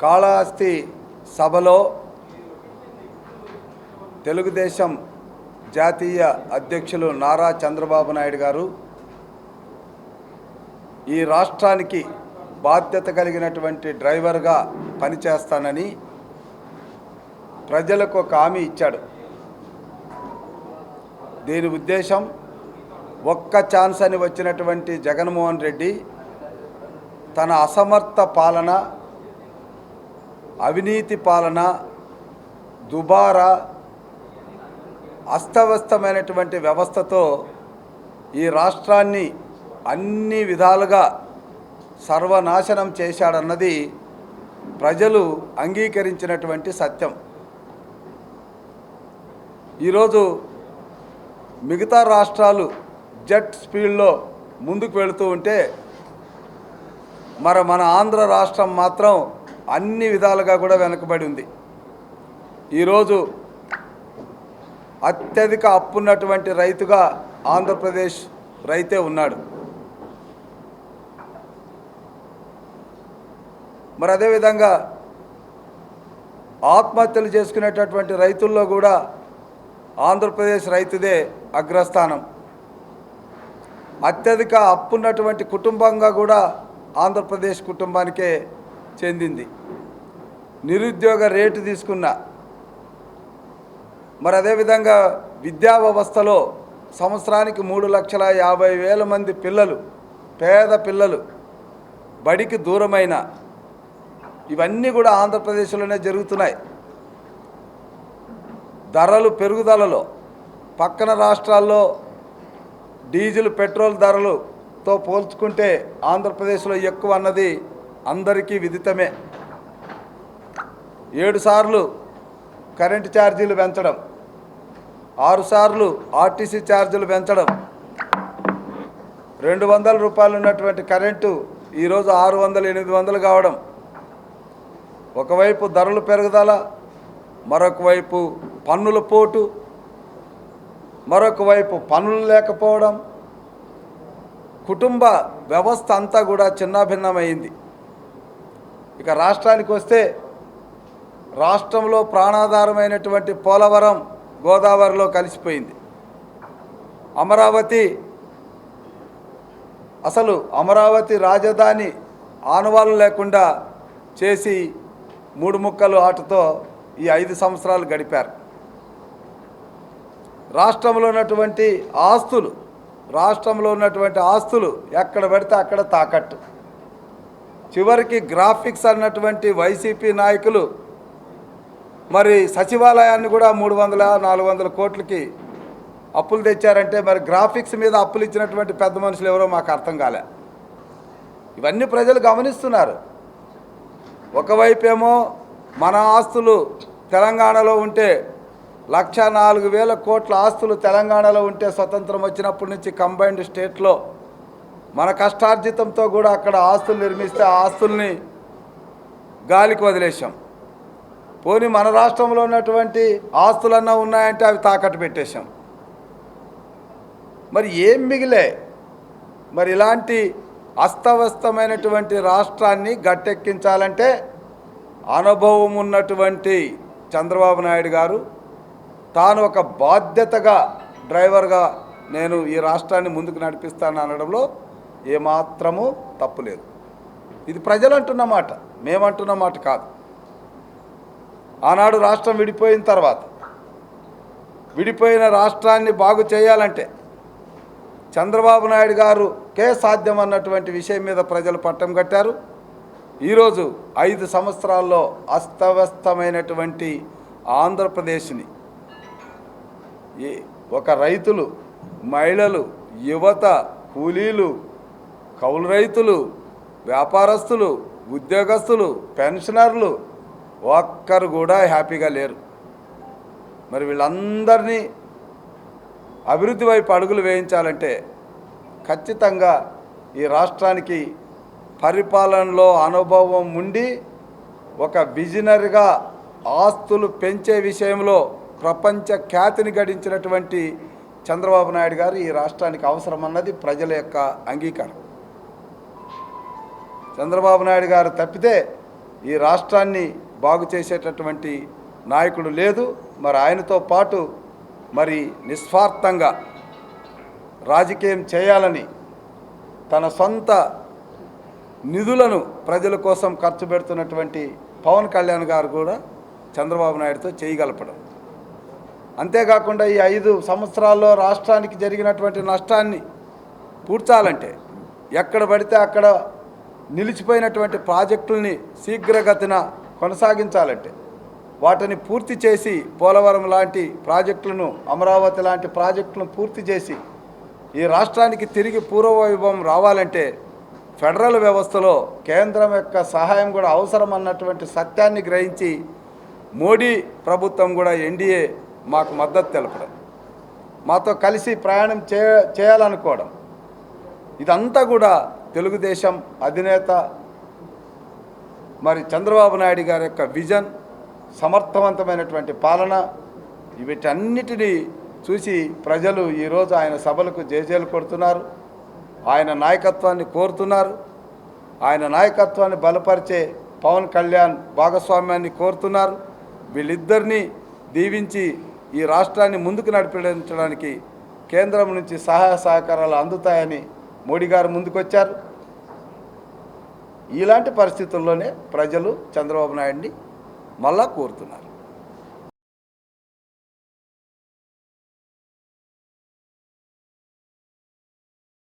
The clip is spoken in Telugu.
కాళహస్తి సభలో తెలుగుదేశం జాతీయ అధ్యక్షులు నారా చంద్రబాబు నాయుడు గారు ఈ రాష్ట్రానికి బాధ్యత కలిగినటువంటి డ్రైవర్గా పనిచేస్తానని ప్రజలకు ఒక హామీ ఇచ్చాడు. దీని ఉద్దేశం ఒక్క ఛాన్స్ అని వచ్చినటువంటి జగన్మోహన్ రెడ్డి తన అసమర్థ పాలన, అవినీతి పాలన, దుబారా, అస్తవ్యస్తమైనటువంటి వ్యవస్థతో ఈ రాష్ట్రాన్ని అన్ని విధాలుగా సర్వనాశనం చేశాడన్నది ప్రజలు అంగీకరించినటువంటి సత్యం. ఈరోజు మిగతా రాష్ట్రాలు జెట్ స్పీడ్లో ముందుకు వెళుతూ ఉంటే మన ఆంధ్ర రాష్ట్రం మాత్రం అన్ని విధాలుగా కూడా వెనుకబడి ఉంది. ఈరోజు అత్యధిక అప్పున్నటువంటి రైతుగా ఆంధ్రప్రదేశ్ రైతే ఉన్నాడు. మరి అదేవిధంగా ఆత్మహత్యలు చేసుకునేటటువంటి రైతుల్లో కూడా ఆంధ్రప్రదేశ్ రైతుదే అగ్రస్థానం. అత్యధిక అప్పున్నటువంటి కుటుంబంగా కూడా ఆంధ్రప్రదేశ్ కుటుంబానికే చెందింది. నిరుద్యోగ రేటు తీసుకున్న మరి అదేవిధంగా విద్యా వ్యవస్థలో సంవత్సరానికి 3,50,000 మంది పిల్లలు, పేద పిల్లలు బడికి దూరమైన ఇవన్నీ కూడా ఆంధ్రప్రదేశ్లోనే జరుగుతున్నాయి. ధరలు పెరుగుదలలో పక్కన రాష్ట్రాల్లో డీజిల్ పెట్రోల్ ధరలతో పోల్చుకుంటే ఆంధ్రప్రదేశ్లో ఎక్కువ అన్నది అందరికీ విదితమే. 7 సార్లు కరెంటు ఛార్జీలు పెంచడం, 6 సార్లు ఆర్టీసీ ఛార్జీలు పెంచడం, 200 రూపాయలు ఉన్నటువంటి కరెంటు ఈరోజు 600, 800 కావడం. ఒకవైపు ధరలు పెరుగుదల, మరొక వైపు పన్నుల పోటు, మరొక వైపు పన్నులు లేకపోవడం, కుటుంబ వ్యవస్థ అంతా కూడా చిన్నాభిన్నమైంది. ఇక రాష్ట్రానికి వస్తే రాష్ట్రంలో ప్రాణాధారమైనటువంటి పోలవరం గోదావరిలో కలిసిపోయింది. అమరావతి, అసలు అమరావతి రాజధాని ఆనవాళ్ళు లేకుండా చేసి 3 ముక్కలు ఆటతో ఈ 5 సంవత్సరాలు గడిపారు. రాష్ట్రంలో ఉన్నటువంటి ఆస్తులు ఎక్కడ పడితే అక్కడ తాకట్టు. చివరికి గ్రాఫిక్స్ అన్నటువంటి వైసీపీ నాయకులు మరి సచివాలయాన్ని కూడా 300-400 కోట్లకి అప్పులు తెచ్చారంటే మరి గ్రాఫిక్స్ మీద అప్పులు ఇచ్చినటువంటి పెద్ద మనుషులు ఎవరో మాకు అర్థం కాలే. ఇవన్నీ ప్రజలు గమనిస్తున్నారు. ఒకవైపేమో మన ఆస్తులు తెలంగాణలో ఉంటే 1,04,000 కోట్ల ఆస్తులు తెలంగాణలో ఉంటే స్వతంత్రం వచ్చినప్పటి నుంచి కంబైన్డ్ స్టేట్లో మన కష్టార్జితంతో కూడా అక్కడ ఆస్తులు నిర్మిస్తే ఆ ఆస్తుల్ని గాలికి వదిలేసాం. పోనీ మన రాష్ట్రంలో ఉన్నటువంటి ఆస్తులన్నా ఉన్నాయంటే అవి తాకట్టు పెట్టేశాం. మరి ఏం మిగిలే? మరి ఇలాంటి అస్తవ్యస్తమైనటువంటి రాష్ట్రాన్ని గట్టెక్కించాలంటే అనుభవం ఉన్నటువంటి చంద్రబాబు నాయుడు గారు తాను ఒక బాధ్యతగా డ్రైవర్గా నేను ఈ రాష్ట్రాన్ని ముందుకు నడిపిస్తాను అనడంలో ఏమాత్రమూ తప్పులేదు. ఇది ప్రజలు అంటున్న మాట, మేమంటున్న మాట కాదు. ఆనాడు రాష్ట్రం విడిపోయిన తర్వాత విడిపోయిన రాష్ట్రాన్ని బాగు చేయాలంటే చంద్రబాబు నాయుడు గారుకే సాధ్యం అన్నటువంటి విషయం మీద ప్రజలు పట్టం కట్టారు. ఈరోజు 5 సంవత్సరాల్లో అస్తవ్యస్తమైనటువంటి ఆంధ్రప్రదేశ్ని ఒక రైతులు, మహిళలు, యువత, కూలీలు, కౌలు రైతులు, వ్యాపారస్తులు, ఉద్యోగస్తులు, పెన్షనర్లు ఒక్కరు కూడా హ్యాపీగా లేరు. మరి వీళ్ళందరినీ అభివృద్ధి వైపు అడుగులు వేయించాలంటే ఖచ్చితంగా ఈ రాష్ట్రానికి పరిపాలనలో అనుభవం ఉండి ఒక విజనరీగా ఆస్తులు పెంచే విషయంలో ప్రపంచ ఖ్యాతిని గడించినటువంటి చంద్రబాబు నాయుడు గారు ఈ రాష్ట్రానికి అవసరమన్నది ప్రజల యొక్క అంగీకారం. చంద్రబాబు నాయుడు గారు తప్పితే ఈ రాష్ట్రాన్ని బాగు చేసేటటువంటి నాయకుడు లేదు. మరి ఆయనతో పాటు మరి నిస్వార్థంగా రాజకీయం చేయాలని తన సొంత నిధులను ప్రజల కోసం ఖర్చు పెడుతున్నటువంటి పవన్ కళ్యాణ్ గారు కూడా చంద్రబాబు నాయుడుతో చేయగలపడం. అంతేకాకుండా ఈ 5 సంవత్సరాల్లో రాష్ట్రానికి జరిగినటువంటి నష్టాన్ని పూడ్చాలంటే ఎక్కడ పడితే అక్కడ నిలిచిపోయినటువంటి ప్రాజెక్టుల్ని శీఘ్రగతిన కొనసాగించాలంటే వాటిని పూర్తి చేసి పోలవరం లాంటి ప్రాజెక్టులను, అమరావతి లాంటి ప్రాజెక్టులను పూర్తి చేసి ఈ రాష్ట్రానికి తిరిగి పూర్వవైభవం రావాలంటే ఫెడరల్ వ్యవస్థలో కేంద్రం యొక్క సహాయం కూడా అవసరం అన్నటువంటి సత్యాన్ని గ్రహించి మోడీ ప్రభుత్వం కూడా ఎన్డీఏ మాకు మద్దతు తెలపడం, మాతో కలిసి ప్రయాణం చేయాలనుకోవడం, ఇదంతా కూడా తెలుగుదేశం అధినేత మరి చంద్రబాబు నాయుడు గారి యొక్క విజన్, సమర్థవంతమైనటువంటి పాలన, వీటన్నిటినీ చూసి ప్రజలు ఈరోజు ఆయన సభలకు జేజేలు కొడుతున్నారు. ఆయన నాయకత్వాన్ని కోరుతున్నారు. ఆయన నాయకత్వాన్ని బలపరిచే పవన్ కళ్యాణ్ భాగస్వామ్యాన్ని కోరుతున్నారు. వీళ్ళిద్దరినీ దీవించి ఈ రాష్ట్రాన్ని ముందుకు నడిపించడానికి కేంద్రం నుంచి సహాయ సహకారాలు అందుతాయని మోడీ గారు ముందుకొచ్చారు. ఇలాంటి పరిస్థితుల్లోనే ప్రజలు చంద్రబాబు నాయుడిని మళ్ళా కోరుతున్నారు.